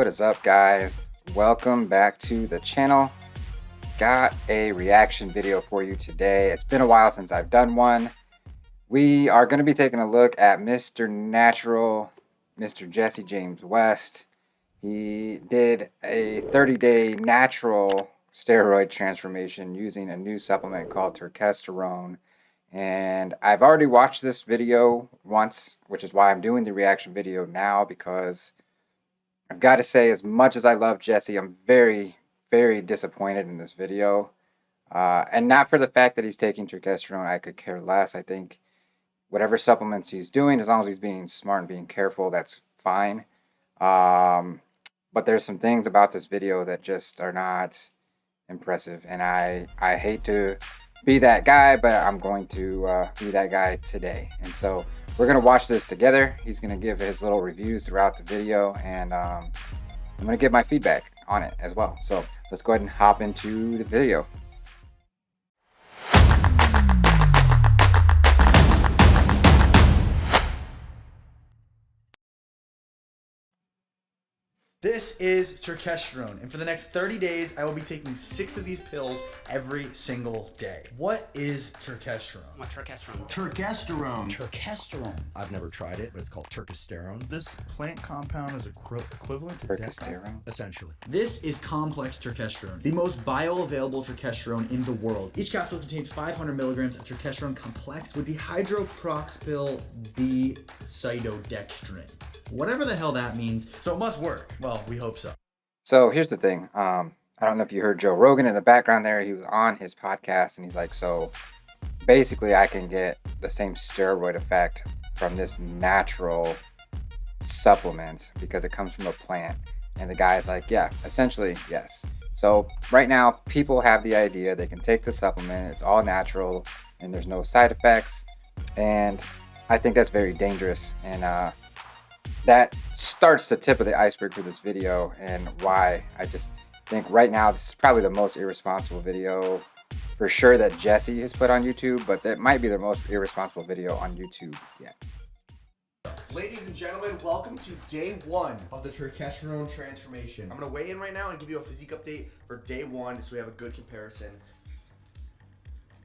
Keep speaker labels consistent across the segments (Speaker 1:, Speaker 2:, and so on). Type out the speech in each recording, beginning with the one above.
Speaker 1: What is up, guys? Welcome back to the channel. Got a reaction video for you today. It's been a while since I've done one. We are going to be taking a look at Mr. Natural, Mr. Jesse James West. He did a 30-day natural steroid transformation using a new supplement called Turkesterone. And I've already watched this video once, which is why I'm doing the reaction video now, because I've got to say, as much as I love Jesse, I'm very, very disappointed in this video. And not for the fact that he's taking Turkesterone, I could care less. I think whatever supplements he's doing, as long as he's being smart and being careful, that's fine. But there's some things about this video that just are not impressive. And I hate to be that guy, but I'm going to be that guy today. And so we're going to watch this together. He's going to give his little reviews throughout the video, and I'm going to give my feedback on it as well. So let's go ahead and hop into the video.
Speaker 2: This is Turkesterone, and for the next 30 days, I will be taking 6 of these pills every single day. What is Turkesterone?
Speaker 3: What Turkesterone?
Speaker 4: Turkesterone. I've never tried it, but it's called Turkesterone.
Speaker 5: This plant compound is equivalent to
Speaker 1: Turkesterone?
Speaker 4: Essentially.
Speaker 2: This is complex Turkesterone, the most bioavailable Turkesterone in the world. Each capsule contains 500 milligrams of Turkesterone complex with the hydroxyl 𝐦𝐨𝐫𝐞. Whatever the hell that means, so it must work. Well, we hope so.
Speaker 1: So here's the thing. I don't know if you heard Joe Rogan in the background there. He was on his podcast, and he's like, so basically I can get the same steroid effect from this natural supplement because it comes from a plant. And the guy's like, yeah, essentially, yes. So right now, people have the idea they can take the supplement, it's all natural, and there's no side effects. And I think that's very dangerous. And that starts the tip of the iceberg for this video, and why I just think right now this is probably the most irresponsible video for sure that Jesse has put on YouTube, but that might be the most irresponsible video on YouTube yet.
Speaker 6: Ladies and gentlemen, welcome to day 1 of the Turkesterone transformation. I'm going to weigh in right now and give you a physique update for day 1 so we have a good comparison.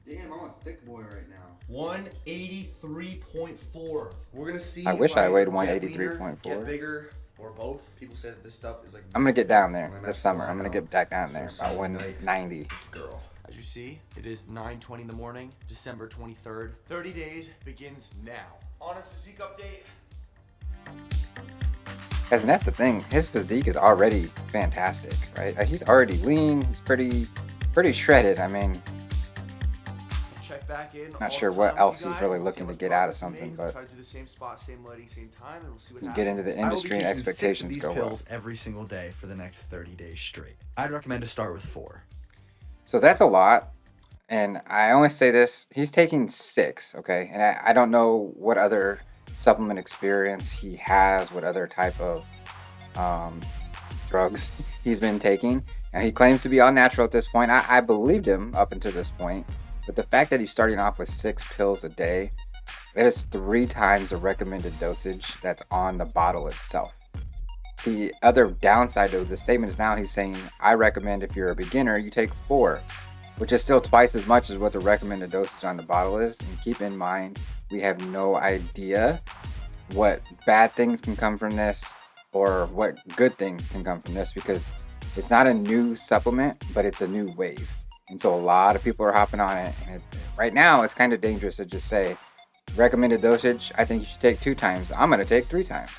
Speaker 6: Damn, I'm a thick boy right now. 183.4. We're going to see
Speaker 1: I wish I weighed
Speaker 6: 183.4. Get bigger, or both. People say that this stuff is like...
Speaker 1: I'm going to get down there this summer. I'm going to get back down there, about 190.
Speaker 6: Girl. As you see, it is 9:20 in the morning, December 23rd. 30 days begins now. Honest physique update.
Speaker 1: And that's the thing. His physique is already fantastic, right? He's already lean. He's pretty shredded. I mean...
Speaker 6: Back in.
Speaker 1: Not sure what else he's really looking to get out of something, but
Speaker 6: try to do the same spot, same lighting, same time, and we'll see what
Speaker 1: you
Speaker 6: happens.
Speaker 1: get into the industry and expectations
Speaker 2: these
Speaker 1: go
Speaker 2: pills
Speaker 1: well.
Speaker 2: every single day for the next 30 days straight. I'd recommend to start with 4.
Speaker 1: So that's a lot, and I only say this, he's taking 6, okay? And I don't know what other supplement experience he has, what other type of drugs he's been taking. And he claims to be all natural at this point. I believed him up until this point. But the fact that he's starting off with 6 pills a day, it is 3 times the recommended dosage that's on the bottle itself. The other downside of the statement is now he's saying, I recommend if you're a beginner, you take 4, which is still twice as much as what the recommended dosage on the bottle is. And keep in mind, we have no idea what bad things can come from this or what good things can come from this, because it's not a new supplement, but it's a new wave. And so a lot of people are hopping on it. And right now, it's kind of dangerous to just say, recommended dosage, I think you should take 2 times. I'm going to take 3 times.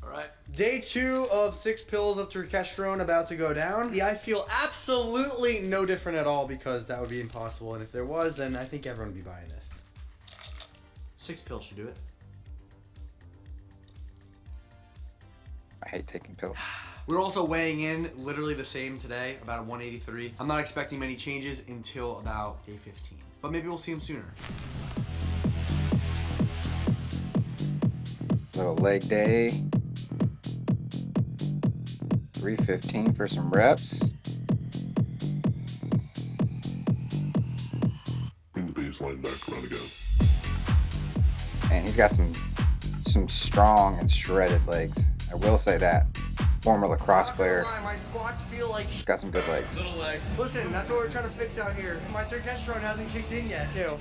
Speaker 6: All right. Day 2 of 6 pills of Turkesterone about to go down. Yeah, I feel absolutely no different at all, because that would be impossible. And if there was, then I think everyone would be buying this. 6 pills should do it.
Speaker 1: I hate taking pills.
Speaker 6: We're also weighing in literally the same today, about a 183. I'm not expecting many changes until about day 15, but maybe we'll see them sooner.
Speaker 1: Little leg day. 315 for some reps.
Speaker 7: Bring the baseline back around again.
Speaker 1: And he's got some strong and shredded legs. I will say that. former lacrosse player.
Speaker 6: My squats feel like
Speaker 1: He's got some good legs.
Speaker 6: little legs. Listen, that's what we're trying to fix out here. My turkesterone hasn't kicked in yet, too.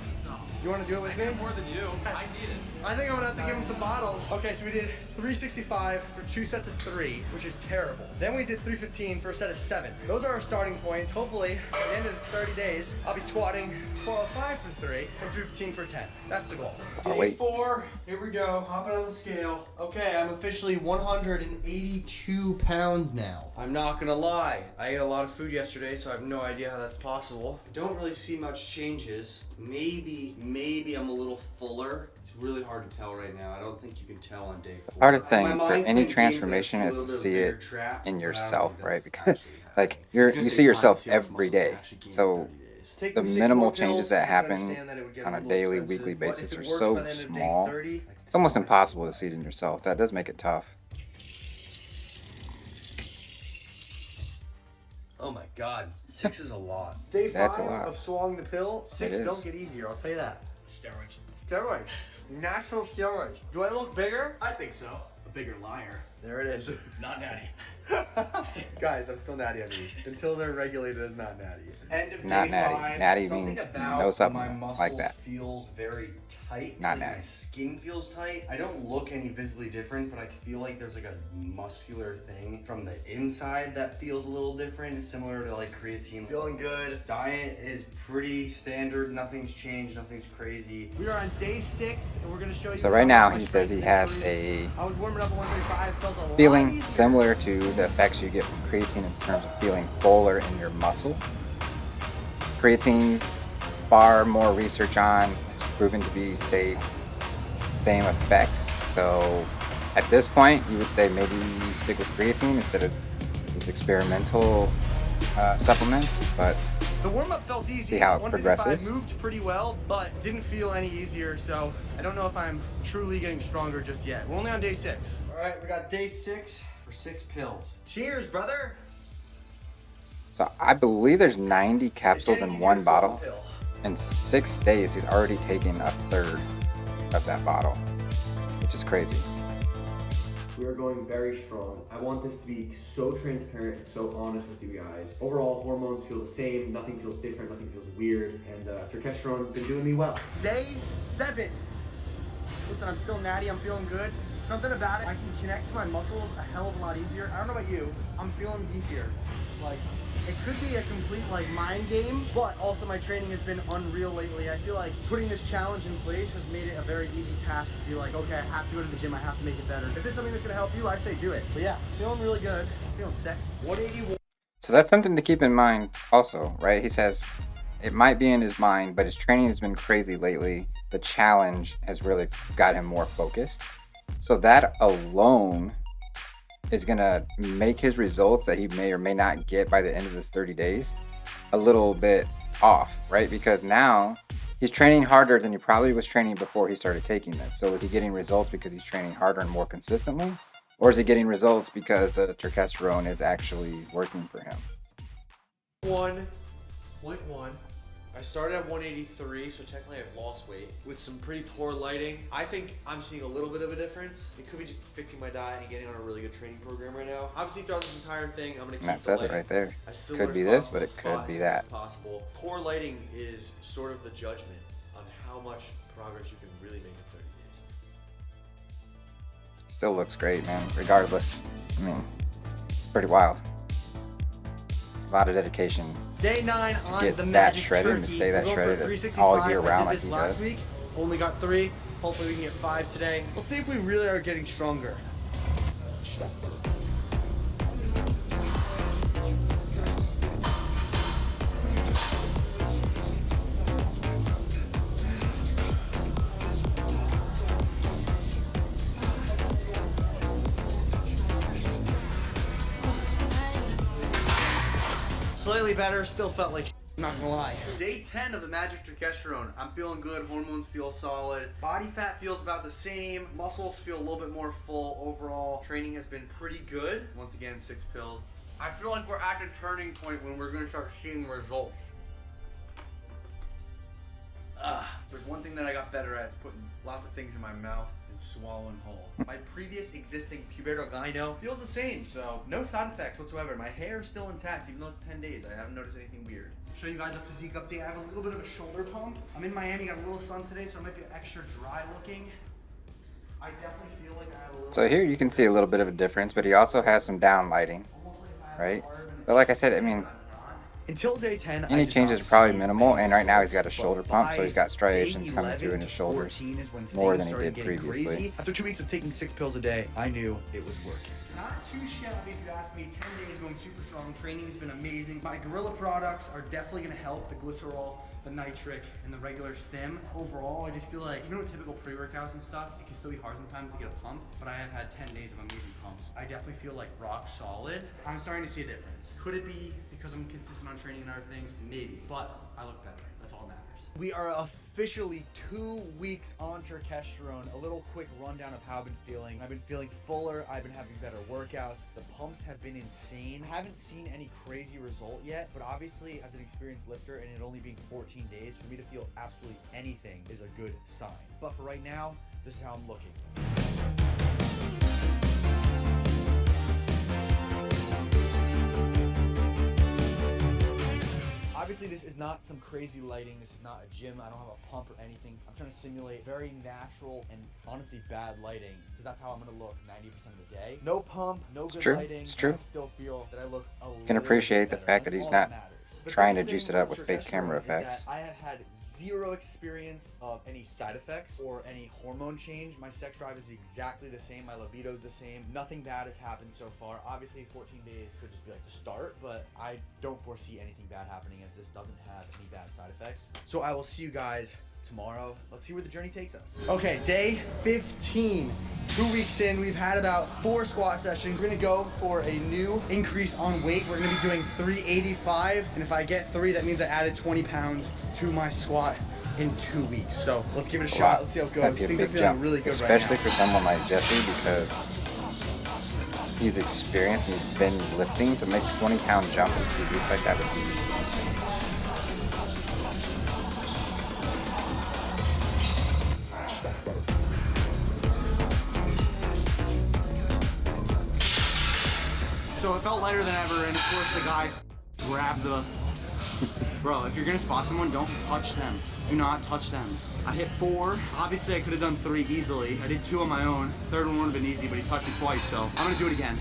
Speaker 6: You want to do it with me?
Speaker 3: More than you. I need it.
Speaker 6: I think I'm gonna have to give him some bottles. Okay, so we did 365 for 2 sets of 3, which is terrible. Then we did 315 for a set of 7. Those are our starting points. Hopefully, at the end of 30 days, I'll be squatting 405 for 3 and 315 for 10. That's the goal.
Speaker 1: Oh,
Speaker 6: Day
Speaker 1: wait.
Speaker 6: 4, here we go. Hopping on the scale. Okay, I'm officially 182 pounds now. I'm not gonna lie. I ate a lot of food yesterday, so I have no idea how that's possible. I don't really see much changes. Maybe I'm a little fuller. It's really hard to tell right now. I don't think you can tell on day 4.
Speaker 1: Hardest thing
Speaker 6: My
Speaker 1: for
Speaker 6: mind's
Speaker 1: any
Speaker 6: been
Speaker 1: transformation
Speaker 6: games
Speaker 1: is
Speaker 6: that
Speaker 1: to
Speaker 6: it's a
Speaker 1: see
Speaker 6: little
Speaker 1: it
Speaker 6: bit of a weird trap,
Speaker 1: in
Speaker 6: but I don't
Speaker 1: yourself,
Speaker 6: think
Speaker 1: right?
Speaker 6: that's
Speaker 1: Because
Speaker 6: actually happening.
Speaker 1: like
Speaker 6: It's
Speaker 1: you
Speaker 6: gonna
Speaker 1: see
Speaker 6: take
Speaker 1: yourself
Speaker 6: time to see how much
Speaker 1: every
Speaker 6: muscle
Speaker 1: day.
Speaker 6: can actually gain in
Speaker 1: So
Speaker 6: 30 days. Take
Speaker 1: the
Speaker 6: 6
Speaker 1: minimal
Speaker 6: more
Speaker 1: changes
Speaker 6: pills,
Speaker 1: that
Speaker 6: I
Speaker 1: happen
Speaker 6: understand that it would get
Speaker 1: on a
Speaker 6: little
Speaker 1: daily,
Speaker 6: expensive,
Speaker 1: weekly
Speaker 6: but
Speaker 1: basis
Speaker 6: if
Speaker 1: are
Speaker 6: it works
Speaker 1: so
Speaker 6: by the end of day
Speaker 1: small.
Speaker 6: 30, I can
Speaker 1: It's almost
Speaker 6: see why.
Speaker 1: impossible to see it in yourself. That does make it tough.
Speaker 6: Oh my god, 6 is a lot. Day 5
Speaker 1: That's a lot.
Speaker 6: of swallowing the pill, 6
Speaker 1: is.
Speaker 6: don't get easier, I'll tell you that.
Speaker 5: Steroids.
Speaker 6: Steroids. Natural steroids. Do I look bigger?
Speaker 5: I think so. A bigger liar.
Speaker 6: There it is.
Speaker 5: Not natty.
Speaker 6: Guys, I'm still natty on these. Until they're regulated as not natty. End of
Speaker 1: Not
Speaker 6: day
Speaker 1: natty.
Speaker 6: 5.
Speaker 1: Natty
Speaker 6: Something
Speaker 1: means
Speaker 6: about
Speaker 1: no
Speaker 6: my
Speaker 1: supplement
Speaker 6: muscles
Speaker 1: like that.
Speaker 6: feels very tight.
Speaker 1: Not
Speaker 6: It's like
Speaker 1: natty.
Speaker 6: My skin feels tight. I don't look any visibly different, but I feel like there's like a muscular thing from the inside that feels a little different, similar to like creatine. Feeling good. Diet is pretty standard. Nothing's changed. Nothing's crazy. We are on day 6, and we're gonna show you.
Speaker 1: So right now
Speaker 6: how much
Speaker 1: he says he
Speaker 6: strength
Speaker 1: has
Speaker 6: is
Speaker 1: a
Speaker 6: I was warming up at 135. Felt a lot
Speaker 1: feeling
Speaker 6: easier.
Speaker 1: similar to the effects you get from creatine in terms of feeling fuller in your muscle. Creatine, far more research on, it's proven to be safe, same effects. So at this point, you would say maybe stick with creatine instead of this experimental supplement, but
Speaker 6: The warm-up felt easy.
Speaker 1: See how it
Speaker 6: 155
Speaker 1: progresses.
Speaker 6: moved pretty well, but didn't feel any easier, so I don't know if I'm truly getting stronger just yet. We're only on day 6. All right, we got day 6 for 6 pills. Cheers, brother.
Speaker 1: so I believe there's 90
Speaker 6: It's
Speaker 1: capsules
Speaker 6: getting
Speaker 1: in
Speaker 6: easier
Speaker 1: one
Speaker 6: to swallow
Speaker 1: bottle.
Speaker 6: pill.
Speaker 1: In 6 days, he's already taken a third of that bottle, which is crazy.
Speaker 8: We are going very strong. I want this to be so transparent and so honest with you guys. Overall, hormones feel the same. Nothing feels different. Nothing feels weird. And Turkesterone's been doing me well.
Speaker 6: Day 7. Listen, I'm still natty. I'm feeling good. Something about it, I can connect to my muscles a hell of a lot easier. I don't know about you. I'm feeling beefier. Like, it could be a complete like mind game, but also my training has been unreal lately. I feel like putting this challenge in place has made it a very easy task to be like, okay, I have to go to the gym, I have to make it better. If it's something that's gonna help you, I say do it. But yeah, feeling really good, feeling sexy. 181.
Speaker 1: So that's something to keep in mind also, right? He says it might be in his mind, but his training has been crazy lately. The challenge has really got him more focused. So that alone is gonna make his results that he may or may not get by the end of this 30 days a little bit off, right? Because now he's training harder than he probably was training before he started taking this. So is he getting results because he's training harder and more consistently? Or is he getting results because the turkesterone is actually working for him?
Speaker 6: 1.1. I started at 183, so technically I've lost weight with some pretty poor lighting. I think I'm seeing a little bit of a difference. It could be just fixing my diet and getting on a really good training program right now. Obviously, throughout this entire thing, I'm gonna keep
Speaker 1: And that
Speaker 6: the
Speaker 1: says it
Speaker 6: lighting
Speaker 1: right there.
Speaker 6: as similar
Speaker 1: Could be
Speaker 6: as
Speaker 1: this,
Speaker 6: possible,
Speaker 1: but it
Speaker 6: spot
Speaker 1: could
Speaker 6: as
Speaker 1: be
Speaker 6: similar
Speaker 1: that.
Speaker 6: as possible. Poor lighting is sort of the judgment on how much progress you can really make in 30 days.
Speaker 1: Still looks great, man. Regardless, I mean, it's pretty wild. A lot of dedication.
Speaker 6: Day 9 on
Speaker 1: get
Speaker 6: the
Speaker 1: that
Speaker 6: Magic
Speaker 1: shredded and to
Speaker 6: Turkey.
Speaker 1: stay that
Speaker 6: We're going for
Speaker 1: shredded
Speaker 6: 365.
Speaker 1: all year
Speaker 6: I
Speaker 1: round
Speaker 6: did
Speaker 1: like
Speaker 6: this
Speaker 1: he
Speaker 6: last
Speaker 1: does.
Speaker 6: week. Only got 3. Hopefully we can get 5 today. We'll see if we really are getting stronger. Slightly better, still felt like I'm not gonna lie. Day 10 of the Magic Turkesterone. I'm feeling good, hormones feel solid. Body fat feels about the same. Muscles feel a little bit more full overall. Training has been pretty good. Once again, 6 pills. I feel like we're at a turning point when we're gonna start seeing results.
Speaker 2: There's one thing that I got better at, is putting lots of things in my mouth and swallowing whole. My previous existing 𝐦𝐤𝐤𝐞 feels the same, so no side effects whatsoever. My hair is still intact, even though it's 10 days. I haven't noticed anything weird.
Speaker 6: Show you guys a physique update. I have a little bit of a shoulder pump. I'm in Miami, got a little sun today, so it might be extra dry looking. I definitely feel like I have a little.
Speaker 1: So here you can see a little bit of a difference, but he also has some down lighting, right? But like I said, I mean,
Speaker 2: Until day 10,
Speaker 1: any changes are probably minimal, and right now he's got a shoulder pump, so he's got striations coming through in his shoulders more than he did previously.
Speaker 2: After 2 weeks of taking 6 pills a day, I knew it was working.
Speaker 6: Not too shabby if you ask me. 10 days going super strong. Training has been amazing. My 𝐦𝐤𝐤 products are definitely going to help. The glycerol, the nitric, and the regular stim. Overall, I just feel like even with typical pre-workouts and stuff, it can still be hard sometimes to get a pump, but I have had 10 days of amazing pumps. I definitely feel like rock solid. I'm starting to see a difference. Could it be because I'm consistent on training and other things? Maybe, but I look better. That's all that matters.
Speaker 2: We are officially 2 weeks on Turkesterone. A little quick rundown of how I've been feeling. I've been feeling fuller. I've been having better workouts. The pumps have been insane. I haven't seen any crazy result yet, but obviously as an experienced lifter and it only being 14 days, for me to feel absolutely anything is a good sign. But for right now, this is how I'm looking. Obviously, this is not some crazy lighting. This is not a gym. I don't have a pump or anything. I'm trying to simulate very natural and honestly bad lighting because that's how I'm going to look 90% of the day. No pump, no good lighting.
Speaker 1: It's true.
Speaker 2: I still feel that I look a little
Speaker 1: Can appreciate the
Speaker 2: better.
Speaker 1: fact that
Speaker 2: That's
Speaker 1: he's
Speaker 2: all
Speaker 1: not
Speaker 2: matters.
Speaker 1: trying to
Speaker 2: The
Speaker 1: juice
Speaker 2: thing
Speaker 1: it up
Speaker 2: with
Speaker 1: with fake camera
Speaker 2: Turkesterone is that
Speaker 1: effects.
Speaker 2: I have had zero experience of any side effects or any hormone change. My sex drive is exactly the same. My libido is the same. Nothing bad has happened so far. Obviously, 14 days could just be like the start, but I don't foresee anything bad happening as this doesn't have any bad side effects. So I will see you guys tomorrow. Let's see where the journey takes us.
Speaker 6: Okay, day 15. 2 weeks in, we've had about 4 squat sessions. We're gonna go for a new increase on weight. We're gonna be doing 385, and if I get 3, that means I added 20 pounds to my squat in 2 weeks. So let's give it a shot. Let's see how it goes.
Speaker 1: That'd be a
Speaker 6: Things are
Speaker 1: big
Speaker 6: feeling
Speaker 1: jump,
Speaker 6: really good
Speaker 1: especially
Speaker 6: right now.
Speaker 1: for someone like Jesse because he's experienced and he's been lifting. To make a 20-pound jump in 2 weeks like that would be insane.
Speaker 6: So it felt lighter than ever, and of course the guy grabbed the... Bro, if you're gonna spot someone, don't touch them. Do not touch them. I hit 4. Obviously I could have done 3 easily. I did 2 on my own. Third one would have been easy, but he touched me twice, so I'm gonna do it again.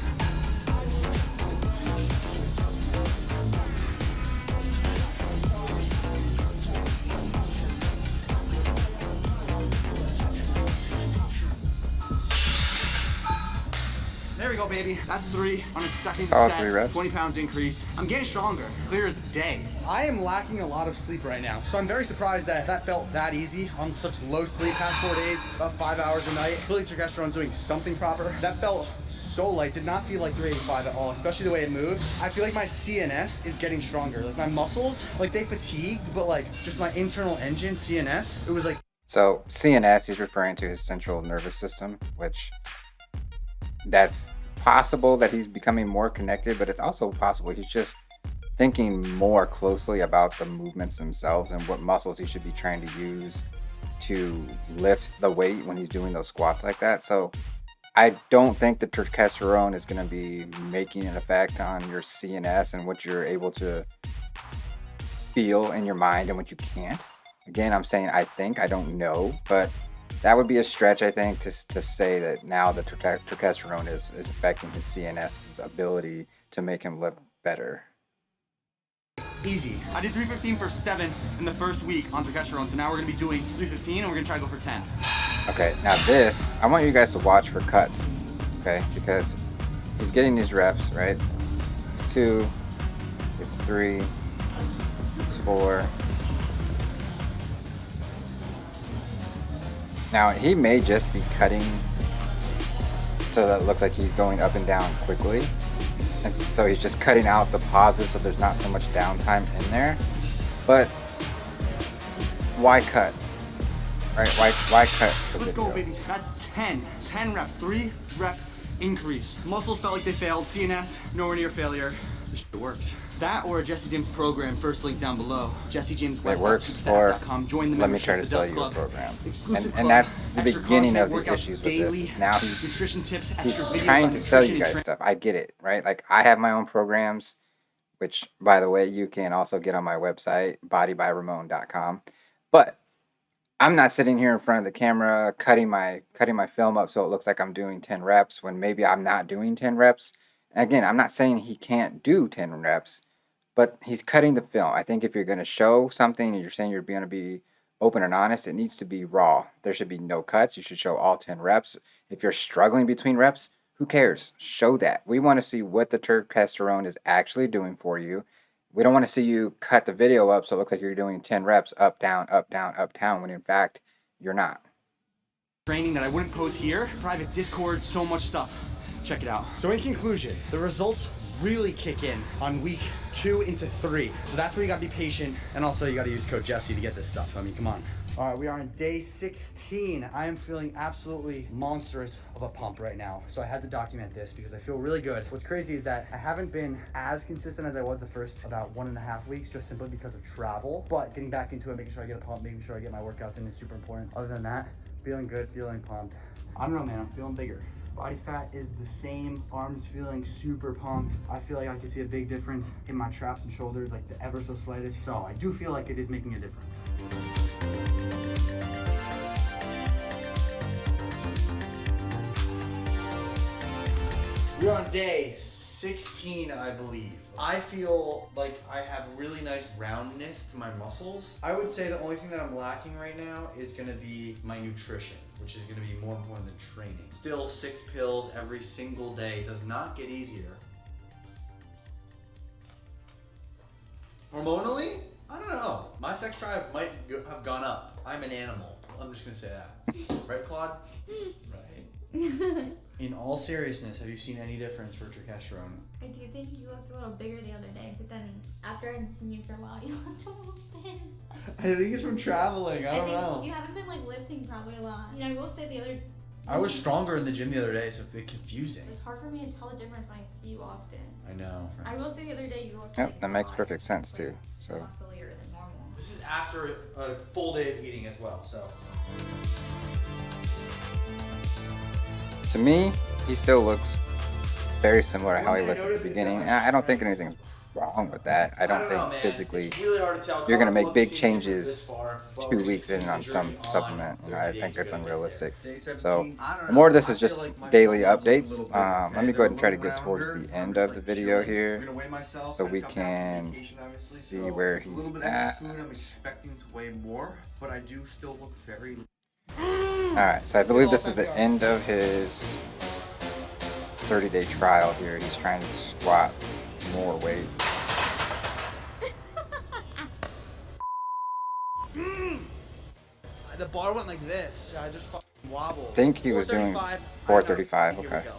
Speaker 6: There we go, baby. That's 3 on a second
Speaker 1: Solid
Speaker 6: set.
Speaker 1: 3 reps.
Speaker 6: 20 pounds increase. I'm getting stronger, clear as day. I am lacking a lot of sleep right now, so I'm very surprised that that felt that easy on such low sleep. Past 4 days, about 5 hours a night. I feel like Turkesterone's doing something proper. That felt so light. Did not feel like 385 at all, especially the way it moved. I feel like my CNS is getting stronger. Like my muscles, like they fatigued, but like just my internal engine, CNS, it was like.
Speaker 1: So CNS, he's referring to his central nervous system, which that's possible that he's becoming more connected, but it's also possible he's just thinking more closely about the movements themselves and what muscles he should be trying to use to lift the weight when he's doing those squats like that. So I don't think the Turkesterone is going to be making an effect on your CNS and what you're able to feel in your mind and what you can't. Again, I'm saying I think, I don't know, but that would be a stretch, I think, to say that now the Turkesterone is affecting his CNS's ability to make him look better.
Speaker 6: Easy. I did 315 for 7 in the first week on Turkesterone, so now we're gonna be doing 315 and we're gonna try to go for 10.
Speaker 1: Okay, now this, I want you guys to watch for cuts, okay? Because he's getting these reps, right? It's 2, it's 3, it's 4. Now, he may just be cutting so that it looks like he's going up and down quickly. And so he's just cutting out the pauses so there's not so much downtime in there. But why cut? Right? Why cut the
Speaker 6: Let's
Speaker 1: video?
Speaker 6: go, baby. That's 10. 10 reps. 3 rep increase. Muscles felt like they failed. CNS, nowhere near failure.
Speaker 2: This shit works. That or a Jesse James program, first link down below. Jesse James
Speaker 1: It works, or
Speaker 2: Join the
Speaker 1: let me
Speaker 2: membership,
Speaker 1: try to
Speaker 2: the
Speaker 1: sell
Speaker 2: Delts
Speaker 1: you a
Speaker 2: Club.
Speaker 1: program.
Speaker 2: Exclusive
Speaker 1: And
Speaker 2: club,
Speaker 1: that's the
Speaker 2: extra
Speaker 1: beginning of
Speaker 2: content,
Speaker 1: the
Speaker 2: workouts
Speaker 1: issues with
Speaker 2: daily,
Speaker 1: this. Is now
Speaker 2: nutrition tips,
Speaker 1: he's
Speaker 2: extra videos
Speaker 1: trying
Speaker 2: on
Speaker 1: to sell you
Speaker 2: nutrition and
Speaker 1: guys stuff. I get it, right? Like, I have my own programs, which, by the way, you can also get on my website, bodybyramon.com. But I'm not sitting here in front of the camera cutting my film up so it looks like I'm doing 10 reps when maybe I'm not doing 10 reps. And again, I'm not saying he can't do 10 reps, but he's cutting the film. I think if you're going to show something and you're saying you're going to be open and honest, it needs to be raw. There should be no cuts. You should show all 10 reps. If you're struggling between reps, who cares? Show that. We want to see what the turkesterone is actually doing for you. We don't want to see you cut the video up so it looks like you're doing 10 reps up, down, up, down, up, down, when in fact, you're not.
Speaker 2: training that I wouldn't post here. Private Discord, so much stuff. Check it out. So in conclusion, the results really kick in on week 2 into 3. So that's where you gotta be patient, and also you gotta use code Jesse to get this stuff. I mean, come on. All right, we are on day 16. I am feeling absolutely monstrous of a pump right now. So I had to document this because I feel really good. What's crazy is that I haven't been as consistent as I was the first about 1.5 weeks, just simply because of travel. But getting back into it, making sure I get a pump, making sure I get my workouts in is super important. Other than that, feeling good, feeling pumped. I don't know, man, I'm feeling bigger. Body fat is the same, arms feeling super pumped. I feel like I can see a big difference in my traps and shoulders, like the ever so slightest. So I do feel like it is making a difference. We're on day 16, I believe. I feel like I have really nice roundness to my muscles. I would say the only thing that I'm lacking right now is gonna be my nutrition, which is gonna be more important than training. Still 6 pills every single day does not get easier. Hormonally? I don't know. My sex drive might have gone up. I'm an animal. I'm just gonna say that. Right, Claude? Right. In all seriousness, have you seen any difference for turkesterone?
Speaker 3: I do think you looked a little bigger the other day, but then after I hadn't seen you for a while, you looked a little thin.
Speaker 6: I think it's from traveling. I don't know.
Speaker 3: You haven't been like lifting probably a lot. You know, I will say the other.
Speaker 6: I was stronger in the gym the other day, so it's confusing.
Speaker 3: It's hard for me to tell the difference when I see you often.
Speaker 6: I know.
Speaker 3: I will say the other day you looked.
Speaker 1: Yep,
Speaker 3: like
Speaker 1: that makes
Speaker 3: a lot,
Speaker 1: perfect sense too.
Speaker 3: like,
Speaker 1: So
Speaker 3: musclier than normal.
Speaker 6: This is after a full day of eating as well, so.
Speaker 1: to me, he still looks very similar to how he looked at the beginning. And I don't think anything's wrong with that. I don't think physically you're going to make big changes 2 weeks in on some supplement. You know, I think it's unrealistic. So more of this is just daily updates. Let me go ahead and try to get towards the end of the video here so we can see where he's at.
Speaker 9: I'm expecting to weigh more, but I do still look very.
Speaker 1: Alright, so I believe this is the end of his 30-day trial here. He's trying to squat more weight.
Speaker 2: The bar went like this. I just fucking wobbled.
Speaker 1: I think he was doing 435.
Speaker 2: Here we
Speaker 1: Okay.
Speaker 2: go.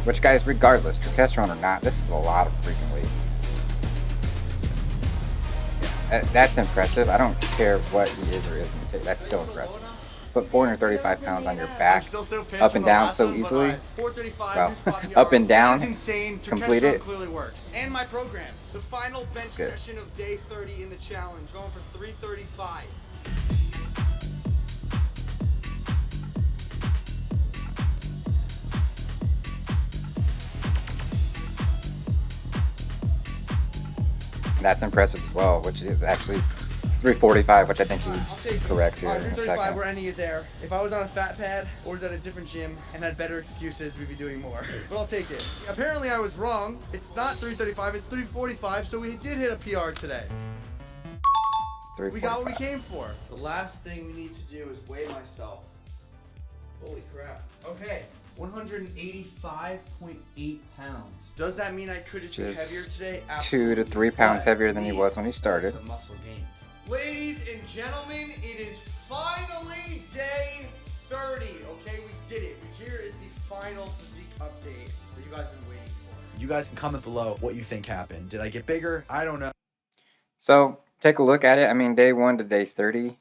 Speaker 1: Which, guys, regardless, turkesterone or not, this is a lot of freaking weight. That's impressive. I don't care what he is or isn't. That's still impressive. Put 435 pounds on your back, up and down so easily. Well, up and down, complete it.
Speaker 2: Clearly works. And my programs. The final bench
Speaker 1: good.
Speaker 2: session of day 30 in the challenge, going for 335.
Speaker 1: That's impressive as well, which is actually 345, which I think
Speaker 2: I'll
Speaker 1: he
Speaker 2: take it.
Speaker 1: corrects here in a
Speaker 2: 335, we're
Speaker 1: second.
Speaker 2: ending it there. If I was on a fat pad or was at a different gym and had better excuses, we'd be doing more. But I'll take it. Apparently I was wrong. It's not 335, it's 345, so we did hit a PR today. We got what we
Speaker 1: 345.
Speaker 2: came for. The last thing we need to do is weigh myself. Holy crap. Okay, 185.8 pounds. Does that mean I could just be heavier today?
Speaker 1: 2 to 3 pounds
Speaker 2: But
Speaker 1: heavier than he
Speaker 2: we
Speaker 1: was when he started.
Speaker 2: some muscle gain. Ladies and gentlemen, it is finally day 30. Okay, we did it. Here is the final physique update that you guys have been waiting for.
Speaker 9: You guys can comment below what you think happened. Did I get bigger? I don't know.
Speaker 1: So take a look at it. I mean, day 1 to day 30.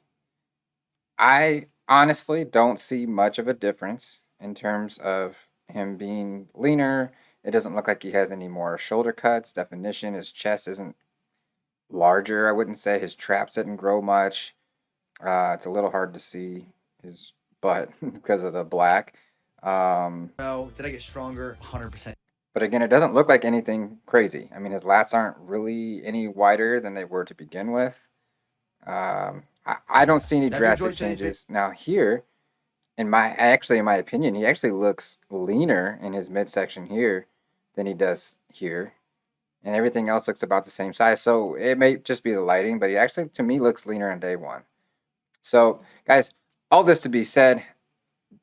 Speaker 1: I honestly don't see much of a difference in terms of him being leaner, It doesn't look like he has any more shoulder cuts, definition. His chest isn't larger, I wouldn't say. His traps didn't grow much. It's a little hard to see his butt because of the black.
Speaker 2: No, did I get stronger? 100%.
Speaker 1: But again, it doesn't look like anything crazy. I mean, his lats aren't really any wider than they were to begin with. I don't see any drastic changes. Now here, in my opinion, he actually looks leaner in his midsection here than he does here. And everything else looks about the same size. So it may just be the lighting, but he actually, to me, looks leaner on day one. So, guys, all this to be said,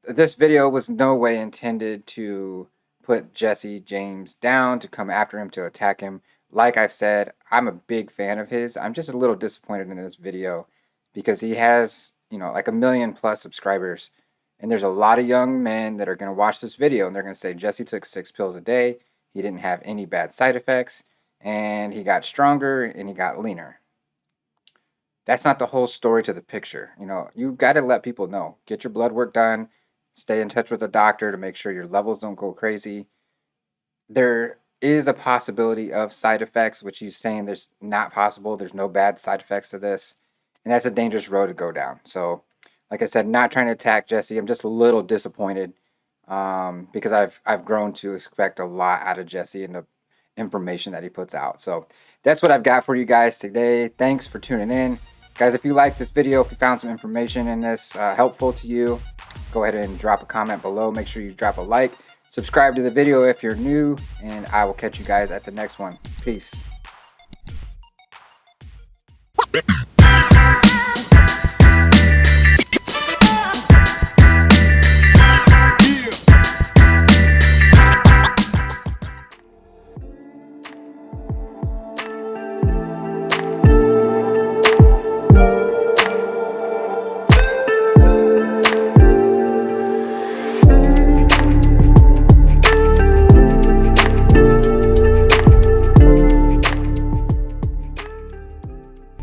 Speaker 1: this video was no way intended to put Jesse James down, to come after him, to attack him. Like I've said, I'm a big fan of his. I'm just a little disappointed in this video because he has, you know, like 1 million+ subscribers. And there's a lot of young men that are going to watch this video and they're going to say, Jesse took 6 pills a day. He didn't have any bad side effects. And he got stronger and he got leaner. That's not the whole story to the picture. You know, you've got to let people know. Get your blood work done. Stay in touch with a doctor to make sure your levels don't go crazy. There is a possibility of side effects, which he's saying there's not possible. There's no bad side effects to this. And that's a dangerous road to go down. So, like I said, not trying to attack Jesse. I'm just a little disappointed because I've grown to expect a lot out of Jesse and the information that he puts out. So that's what I've got for you guys today. Thanks for tuning in. Guys, if you liked this video, if you found some information in this helpful to you, go ahead and drop a comment below. Make sure you drop a like. Subscribe to the video if you're new, and I will catch you guys at the next one. Peace.